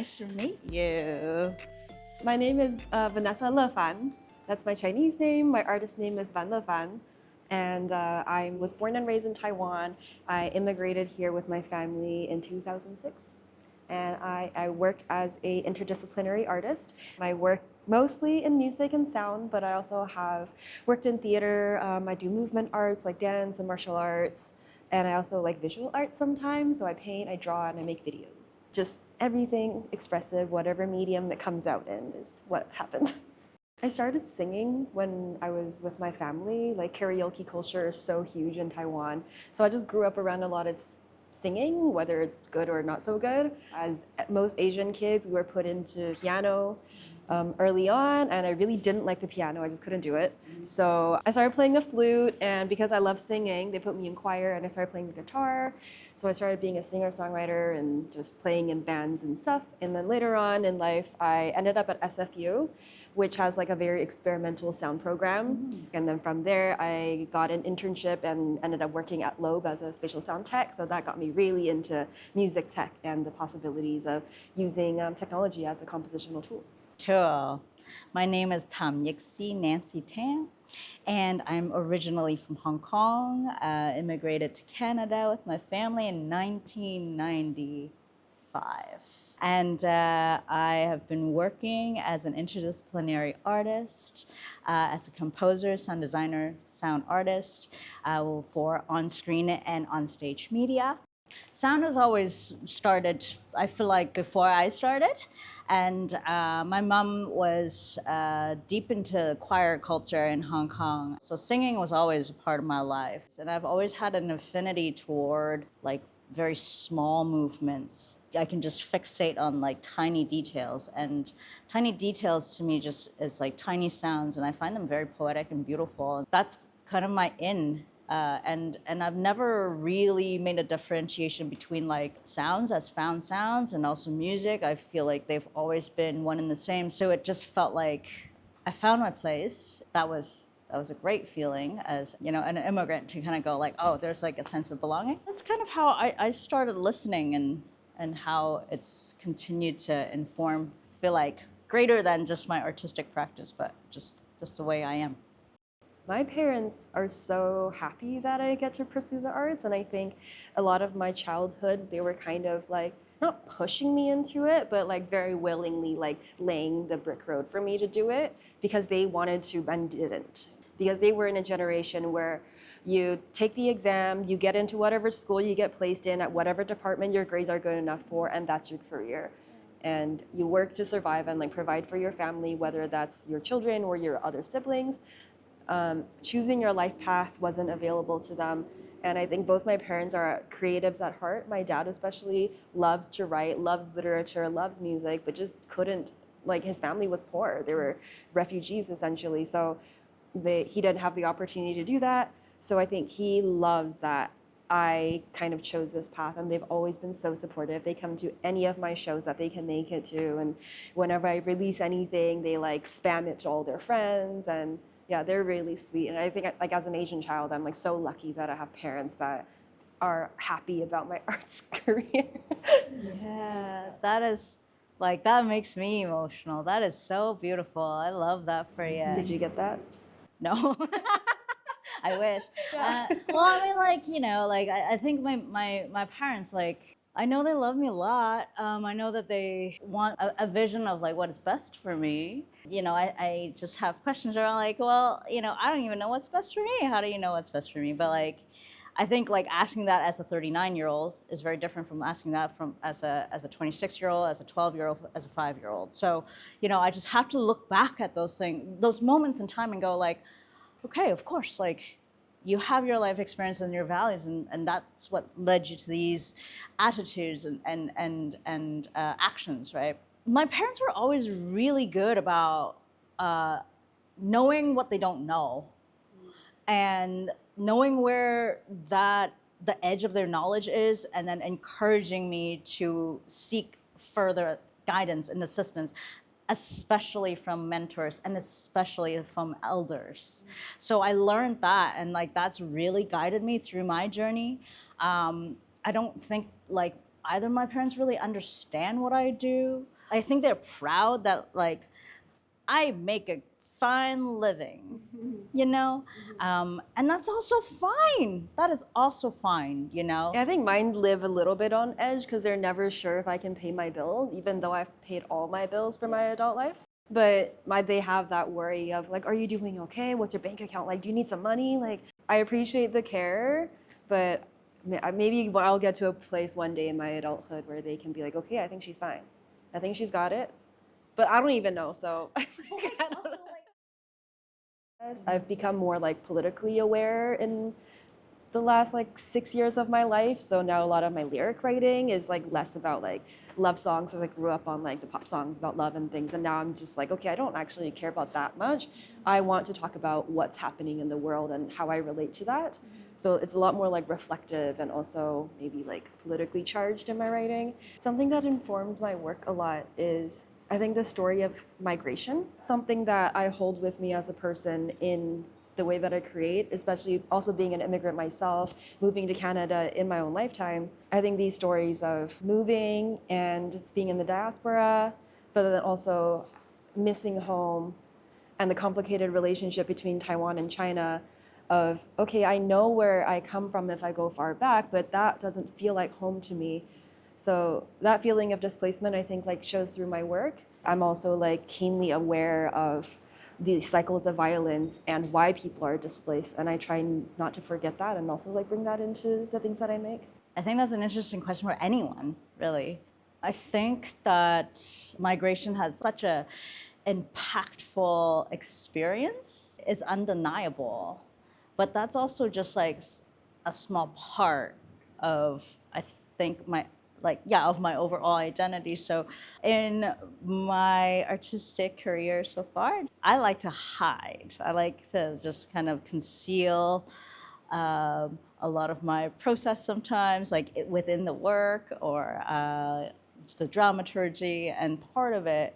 Nice to meet you. My name is Vanessa Lefan. That's my Chinese name. My artist name is Van Lefan. And I was born and raised in Taiwan. I immigrated here with my family in 2006. And I work as an interdisciplinary artist. I work mostly in music and sound, but I also have worked in theater. I do movement arts like dance and martial arts. And I also like visual art sometimes. So I paint, I draw, and I make videos. Just everything expressive, whatever medium it comes out in is what happens. I started singing when I was with my family. Like karaoke culture is so huge in Taiwan. So I just grew up around a lot of singing, whether it's good or not so good. As most Asian kids, we were put into piano early on, and I really didn't like the piano. I just couldn't do it. So I started playing the flute, and because I love singing, they put me in choir, and I started playing the guitar. So I started being a singer-songwriter and just playing in bands and stuff. And then later on in life, I ended up at SFU, which has like a very experimental sound program. And then from there, I got an internship and ended up working at Loeb as a spatial sound tech. So that got me really into music tech and the possibilities of using technology as a compositional tool. Cool. My name is Nancy Tam, and I'm originally from Hong Kong. Immigrated to Canada with my family in 1995. And I have been working as an interdisciplinary artist, as a composer, sound designer, sound artist for on-screen and on-stage media. Sound has always started, I feel like, before I started. And my mom was deep into choir culture in Hong Kong. So singing was always a part of my life. And I've always had an affinity toward like very small movements. I can just fixate on like tiny details, and tiny details to me just is like tiny sounds, and I find them very poetic and beautiful. That's kind of my and I've never really made a differentiation between like sounds as found sounds and also music. I feel like they've always been one and the same. So it just felt like I found my place. That was a great feeling as, you know, an immigrant to kind of go like, oh, there's like a sense of belonging. That's kind of how I started listening and how it's continued to inform, I feel like, greater than just my artistic practice, but just the way I am. My parents are so happy that I get to pursue the arts, and I think a lot of my childhood, they were kind of like, not pushing me into it, but like very willingly like laying the brick road for me to do it because they wanted to and didn't. Because they were in a generation where you take the exam, you get into whatever school you get placed in at whatever department your grades are good enough for, and that's your career. And you work to survive and like provide for your family, whether that's your children or your other siblings. Choosing your life path wasn't available to them. And I think both my parents are creatives at heart. My dad especially loves to write, loves literature, loves music, but just couldn't, like his family was poor. They were refugees essentially. So he didn't have the opportunity to do that. So I think he loves that I kind of chose this path, and they've always been so supportive. They come to any of my shows that they can make it to. And whenever I release anything, they like spam it to all their friends. And yeah, they're really sweet. And I think like as an Asian child, I'm like so lucky that I have parents that are happy about my arts career. Yeah, that is like, that makes me emotional. That is so beautiful. I love that for you. Did you get that? No. I wish. Well, I mean, like, you know, like I think my parents, like, I know they love me a lot. I know that they want a vision of like what is best for me. You know, I just have questions around like, well, you know, I don't even know what's best for me. How do you know what's best for me? But like, I think like asking that as a 39-year-old is very different from asking that from as a 26-year-old, as a 12-year-old, as a 5-year-old. So, you know, I just have to look back at those things, those moments in time and go like, okay, of course, like you have your life experience and your values, and that's what led you to these attitudes and actions, right? My parents were always really good about knowing what they don't know and knowing where the edge of their knowledge is, and then encouraging me to seek further guidance and assistance, especially from mentors and especially from elders. So I learned that, and like that's really guided me through my journey. I don't think like either of my parents really understand what I do, I think they're proud that like I make a fine living, you know? And that's also fine. That is also fine, you know? Yeah, I think mine live a little bit on edge because they're never sure if I can pay my bills, even though I've paid all my bills for my adult life. But they have that worry of like, are you doing okay? What's your bank account like? Do you need some money? Like, I appreciate the care, but maybe I'll get to a place one day in my adulthood where they can be like, okay, I think she's fine. I think she's got it. But I don't even know, so. I've become more like politically aware in the last like 6 years of my life. So now a lot of my lyric writing is like less about like love songs, as I grew up on like the pop songs about love and things. And now I'm just like, okay, I don't actually care about that much. I want to talk about what's happening in the world and how I relate to that. So it's a lot more like reflective and also maybe like politically charged in my writing. Something that informed my work a lot is I think the story of migration, something that I hold with me as a person in the way that I create, especially also being an immigrant myself, moving to Canada in my own lifetime. I think these stories of moving and being in the diaspora, but then also missing home and the complicated relationship between Taiwan and China of, okay, I know where I come from if I go far back, but that doesn't feel like home to me. So that feeling of displacement, I think, like shows through my work. I'm also like keenly aware of these cycles of violence and why people are displaced, and I try not to forget that and also like bring that into the things that I make. I think that's an interesting question for anyone, really. I think that migration has such a impactful experience. It's undeniable, but that's also just like a small part of, I think, of my overall identity. So in my artistic career so far, I like to hide. I like to just kind of conceal a lot of my process sometimes, like within the work or the dramaturgy. And part of it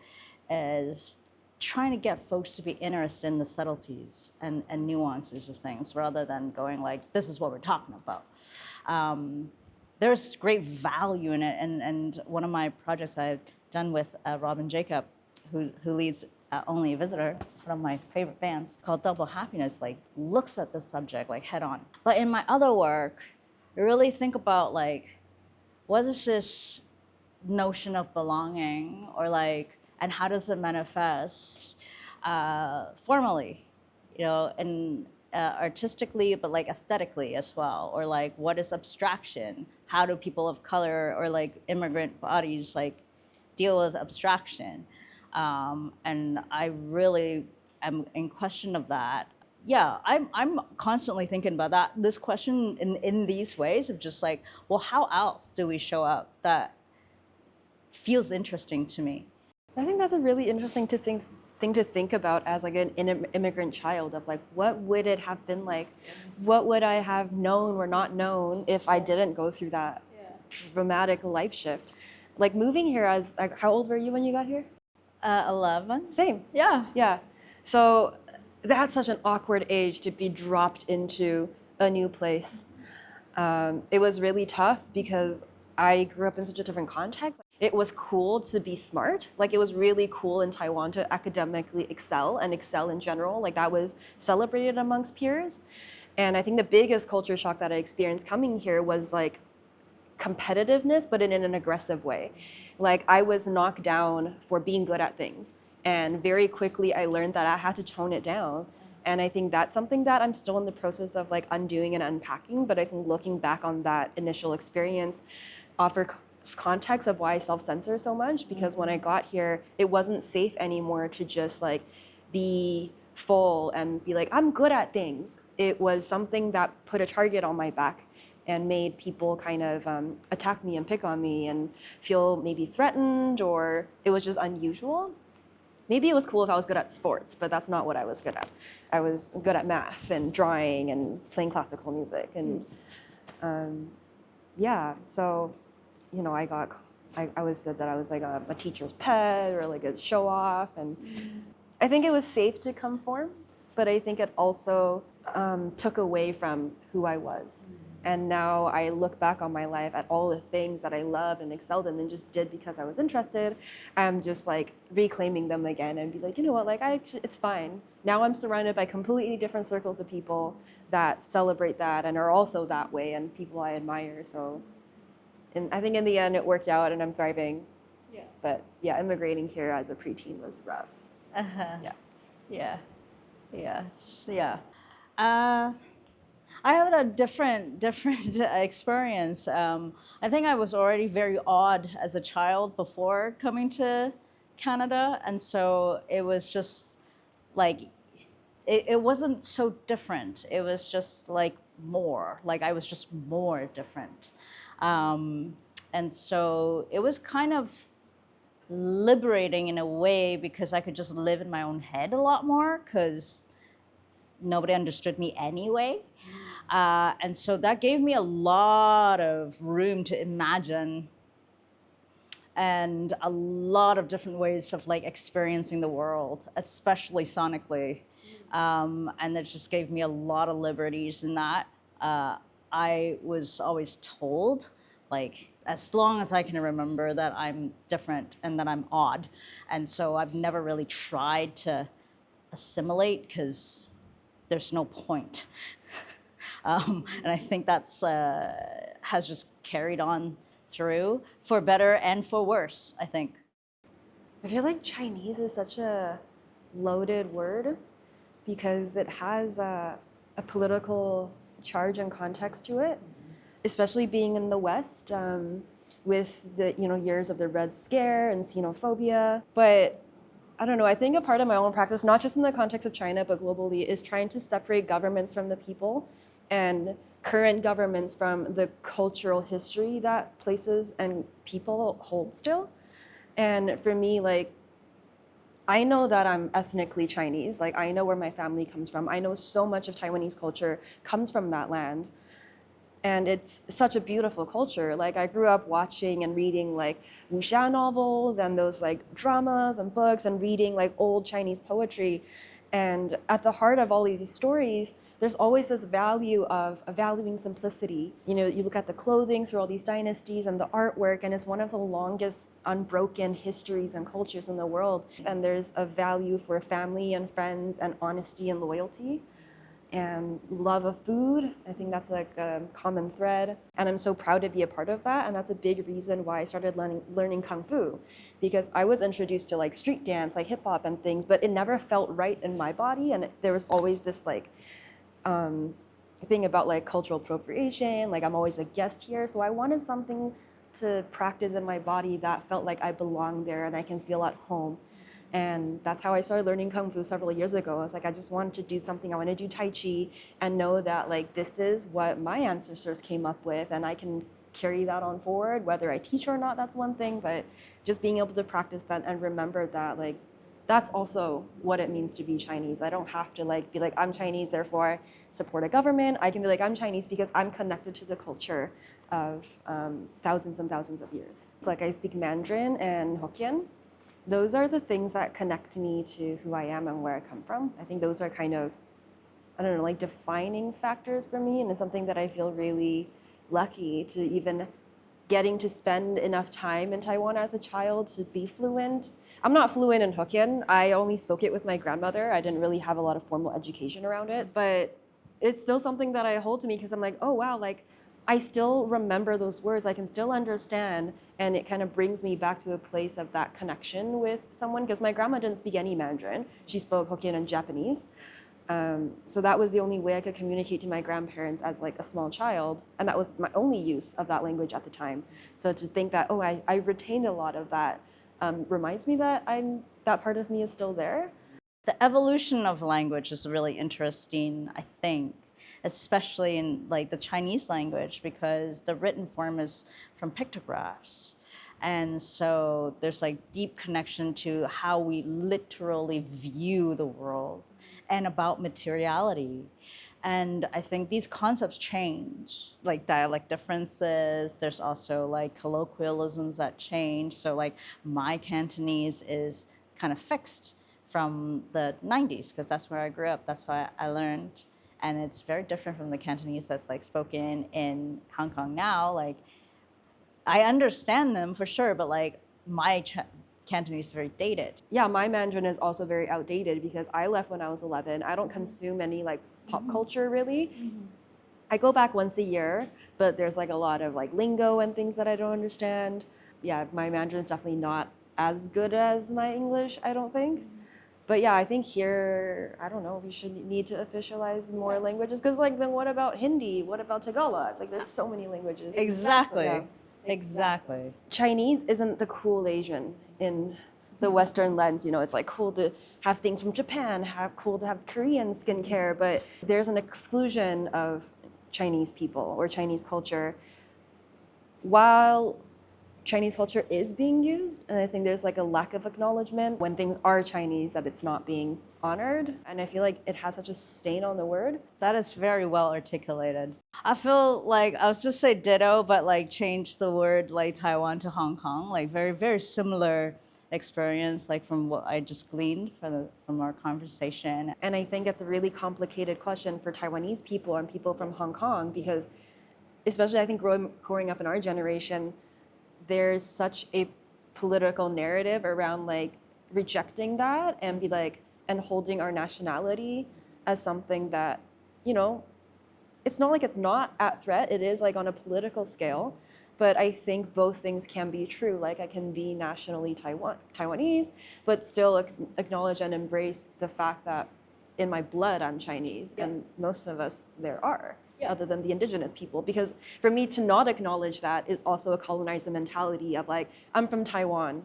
is trying to get folks to be interested in the subtleties and nuances of things rather than going like, this is what we're talking about. There's great value in it. And one of my projects I've done with Robin Jacob, who leads Only a Visitor, one of my favorite bands, called Double Happiness, like looks at the subject like head on. But in my other work, I really think about like, what is this notion of belonging, or like, and how does it manifest formally, you know, and artistically, but like aesthetically as well, or like, what is abstraction? How do people of color or like immigrant bodies like deal with abstraction? And I really am in question of that. Yeah, I'm constantly thinking about that. This question in these ways of just like, well, how else do we show up that feels interesting to me? I think that's a really interesting thing to think about as like an immigrant child of like, what would it have been like? What would I have known or not known if I didn't go through that dramatic life shift? Like moving here as, like, how old were you when you got here? 11. Same. Yeah. Yeah. So that's such an awkward age to be dropped into a new place. It was really tough because I grew up in such a different context. It was cool to be smart. Like it was really cool in Taiwan to academically excel and excel in general. Like that was celebrated amongst peers. And I think the biggest culture shock that I experienced coming here was like competitiveness, but in an aggressive way. Like I was knocked down for being good at things. And very quickly I learned that I had to tone it down. And I think that's something that I'm still in the process of like undoing and unpacking. But I think looking back on that initial experience offers context of why I self-censor so much. Because when I got here, it wasn't safe anymore to just like be full and be like, I'm good at things. It was something that put a target on my back and made people kind of attack me and pick on me and feel maybe threatened, or it was just unusual. Maybe it was cool if I was good at sports, but that's not what I was good at. I was good at math and drawing and playing classical music. And yeah, so, you know, I was said that I was like a teacher's pet or like a show off. And I think it was safe to conform, but I think it also took away from who I was And now I look back on my life at all the things that I loved and excelled in and just did because I was interested. I'm just like reclaiming them again and be like, you know what, like it's fine. Now I'm surrounded by completely different circles of people that celebrate that and are also that way and people I admire. So and I think in the end it worked out and I'm thriving. Yeah. But yeah, immigrating here as a preteen was rough. Uh-huh. Yeah. Yes. Yeah. Uh, I had a different experience. I think I was already very odd as a child before coming to Canada, and so it was just like it wasn't so different. It was just like more. Like I was just more different, and so it was kind of liberating in a way because I could just live in my own head a lot more because nobody understood me anyway. And so that gave me a lot of room to imagine and a lot of different ways of like experiencing the world, especially sonically. And it just gave me a lot of liberties in that. I was always told, like, as long as I can remember, that I'm different and that I'm odd. And so I've never really tried to assimilate because there's no point. And I think that's has just carried on through for better and for worse, I think. I feel like Chinese is such a loaded word because it has a political charge and context to it, especially being in the West with the years of the Red Scare and xenophobia. But I don't know, I think a part of my own practice, not just in the context of China, but globally, is trying to separate governments from the people and current governments from the cultural history that places and people hold still. And for me, like, I know that I'm ethnically Chinese. Like, I know where my family comes from. I know so much of Taiwanese culture comes from that land. And it's such a beautiful culture. Like, I grew up watching and reading like wuxia novels and those like dramas and books and reading like old Chinese poetry. And at the heart of all of these stories, there's always this value of valuing simplicity. You know, you look at the clothing through all these dynasties and the artwork, and it's one of the longest unbroken histories and cultures in the world. And there's a value for family and friends and honesty and loyalty and love of food. I think that's like a common thread. And I'm so proud to be a part of that. And that's a big reason why I started learning Kung Fu, because I was introduced to like street dance, like hip hop and things, but it never felt right in my body. And there was always this like thing about like cultural appropriation, like I'm always a guest here. So I wanted something to practice in my body that felt like I belong there and I can feel at home. And that's how I started learning Kung Fu several years ago. I was like, I just wanted to do something. I want to do Tai Chi and know that like this is what my ancestors came up with and I can carry that on forward. Whether I teach or not, that's one thing, but just being able to practice that and remember that like that's also what it means to be Chinese. I don't have to like be like, I'm Chinese, therefore support a government. I can be like, I'm Chinese because I'm connected to the culture of thousands and thousands of years. Like I speak Mandarin and Hokkien. Those are the things that connect me to who I am and where I come from. I think those are kind of, I don't know, like defining factors for me. And it's something that I feel really lucky to even getting to spend enough time in Taiwan as a child to be fluent. I'm not fluent in Hokkien. I only spoke it with my grandmother. I didn't really have a lot of formal education around it. But it's still something that I hold to me because I'm like, oh, wow, like I still remember those words. I can still understand. And it kind of brings me back to a place of that connection with someone because my grandma didn't speak any Mandarin. She spoke Hokkien and Japanese. So that was the only way I could communicate to my grandparents as like a small child. And that was my only use of that language at the time. So to think that, oh, I retained a lot of that reminds me that that part of me is still there. The evolution of language is really interesting, I think, especially in like the Chinese language, because the written form is from pictographs. And so there's like deep connection to how we literally view the world and about materiality. And I think these concepts change, like dialect differences. There's also like colloquialisms that change. So like my Cantonese is kind of fixed from the 90s because that's where I grew up. That's why I learned. and it's very different from the Cantonese that's like spoken in Hong Kong now. Like, I understand them for sure, but like my Cantonese is very dated. Yeah, my Mandarin is also very outdated because I left when I was 11. I don't consume any like pop culture really. I go back once a year, but there's like a lot of like lingo and things that I don't understand. Yeah, my Mandarin is definitely not as good as my English, I don't think. But yeah, I think here, I don't know, we should need to officialize more languages because like then what about Hindi? What about Tagalog? Like there's so many languages. Exactly. Yeah. Exactly. Chinese isn't the cool Asian in the Western lens. You know, it's like cool to have things from Japan, cool to have Korean skincare, but there's an exclusion of Chinese people or Chinese culture. While Chinese culture is being used, and I think there's like a lack of acknowledgement when things are Chinese that it's not being honored, and I feel like it has such a stain on the word. That is very well articulated. I feel like I was just say ditto, but like change the word like Taiwan to Hong Kong, like very, very similar experience, like from what I just gleaned from our conversation. And I think it's a really complicated question for Taiwanese people and people from Hong Kong because, especially I think growing up in our generation, there's such a political narrative around like rejecting that and be like and holding our nationality as something that, you know, it's not like it's not at threat. It is like on a political scale. But I think both things can be true. Like I can be nationally Taiwanese, but still acknowledge and embrace the fact that in my blood I'm Chinese, and most of us there are, other than the indigenous people. Because for me to not acknowledge that is also a colonizer mentality of like, I'm from Taiwan,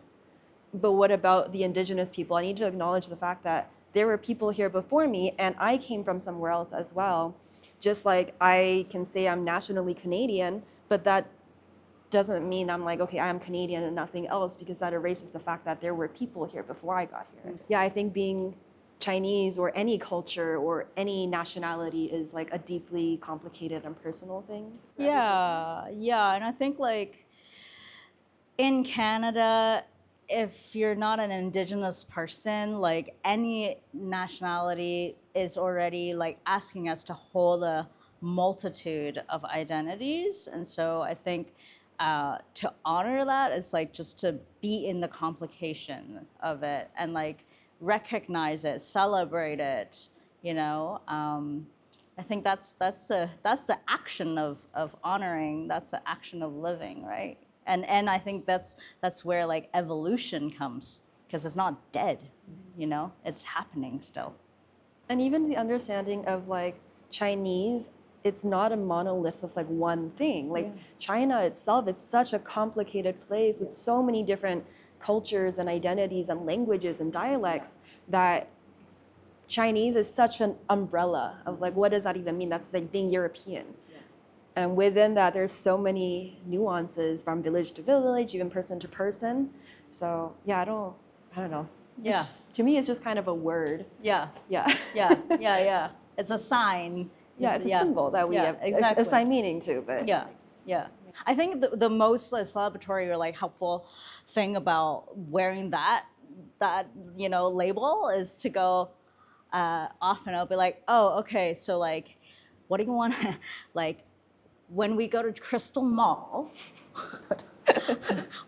but what about the indigenous people? I need to acknowledge the fact that there were people here before me, and I came from somewhere else as well. Just like I can say I'm nationally Canadian, but that doesn't mean I'm like, okay, I'm Canadian and nothing else, because that erases the fact that there were people here before I got here. Yeah, I think being Chinese or any culture or any nationality is like a deeply complicated and personal thing. Yeah, and I think like in Canada, if you're not an Indigenous person, like any nationality is already like asking us to hold a multitude of identities. And so I think to honor that is like just to be in the complication of it and like recognize it, celebrate it, you know. I think that's the action of honoring. That's the action of living, right? And I think that's where like evolution comes, because it's not dead, you know, it's happening still. And even the understanding of like Chinese, it's not a monolith of like one thing. Like China itself, it's such a complicated place with so many different cultures and identities and languages and dialects that Chinese is such an umbrella of like, what does that even mean? That's like being European. And within that, there's so many nuances from village to village, even person to person. So yeah, I don't know. Yeah. To me, it's just kind of a word. Yeah. Yeah. Yeah. It's a sign. Yeah, it's a symbol that we have assign meaning to. But yeah. I think the most celebratory or like helpful thing about wearing that you know label is to go often I'll be like, oh, okay, so like, what do you want to like? When we go to Crystal Mall,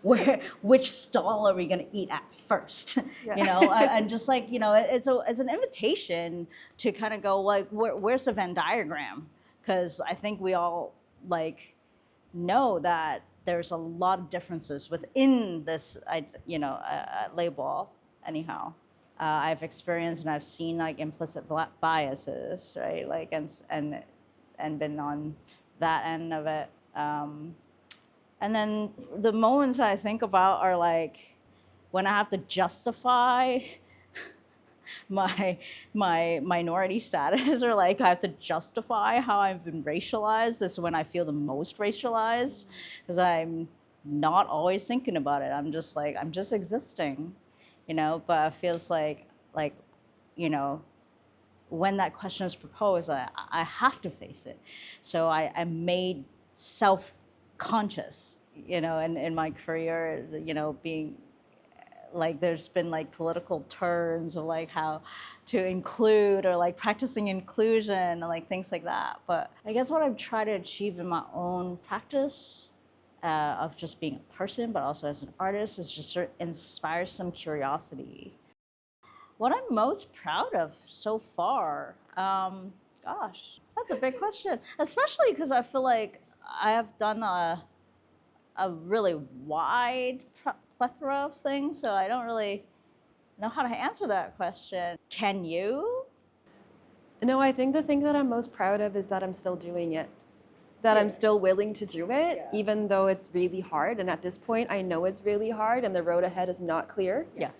which stall are we going to eat at first? You know, and just like, you know, it's an invitation to kind of go like, where's the Venn diagram? Because I think we all like know that there's a lot of differences within this, you know, label. Anyhow, I've experienced and I've seen like implicit biases, right? Like and been on that end of it. And then the moments that I think about are like when I have to justify my minority status, or like I have to justify how I've been racialized. This is when I feel the most racialized, because I'm not always thinking about it. I'm just like, I'm just existing, you know. But it feels like you know, when that question is proposed, I have to face it. So I'm made self-conscious, you know, in my career, you know, being like there's been like political turns of like how to include or like practicing inclusion and like things like that. But I guess what I've tried to achieve in my own practice of just being a person, but also as an artist, is just sort of inspire some curiosity. What I'm most proud of so far, gosh, that's a big question, especially because I feel like I have done a really wide plethora of things, so I don't really know how to answer that question. Can you? No, I think the thing that I'm most proud of is that I'm still doing it. That I'm still willing to do it, even though it's really hard. And at this point, I know it's really hard and the road ahead is not clear. Yeah.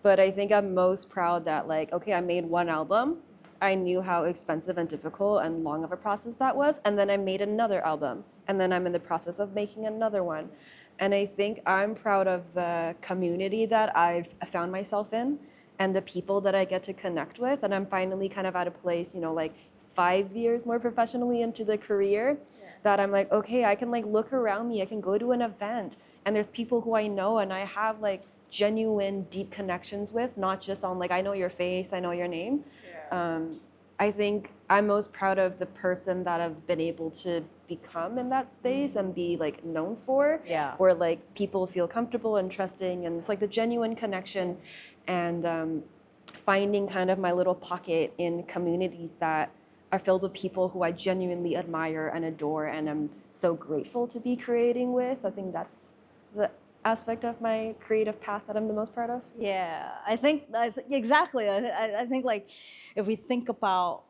But I think I'm most proud that, like, okay, I made one album. I knew how expensive and difficult and long of a process that was. And then I made another album. And then I'm in the process of making another one. And I think I'm proud of the community that I've found myself in and the people that I get to connect with. And I'm finally kind of at a place, like 5 years more professionally into the career that I'm like, okay, I can like look around me. I can go to an event and there's people who I know and I have like genuine deep connections with, not just on like, I know your face, I know your name. I think I'm most proud of the person that I've been able to become in that space and be like known for, where like people feel comfortable and trusting, and it's like the genuine connection and finding kind of my little pocket in communities that are filled with people who I genuinely admire and adore and I'm so grateful to be creating with. I think that's the aspect of my creative path that I'm the most proud of. Yeah, I think exactly. I think like if we think about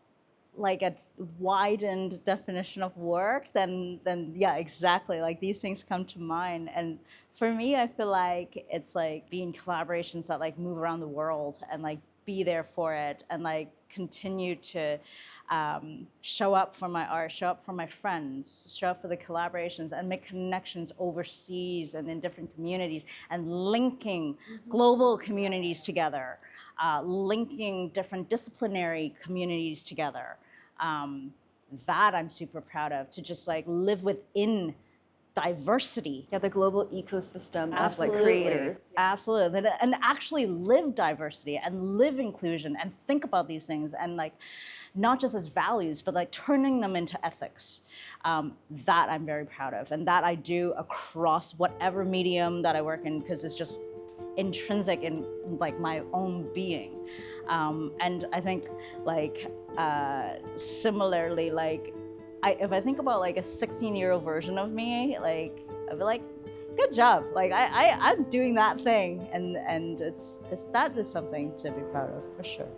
like a widened definition of work, then yeah, exactly. Like these things come to mind. And for me, I feel like it's like being collaborations that like move around the world and like be there for it and like continue to show up for my art, show up for my friends, show up for the collaborations and make connections overseas and in different communities and linking global communities together, linking different disciplinary communities together. That I'm super proud of, to just like live within diversity. Yeah, the global ecosystem of like creators. Absolutely. And actually live diversity and live inclusion and think about these things and like not just as values, but like turning them into ethics. That I'm very proud of, and that I do across whatever medium that I work in, because it's just intrinsic in like my own being. And I think like similarly, like if I think about like a 16-year-old version of me, like I'd be like, good job. Like I'm doing that thing, and it's that is something to be proud of for sure.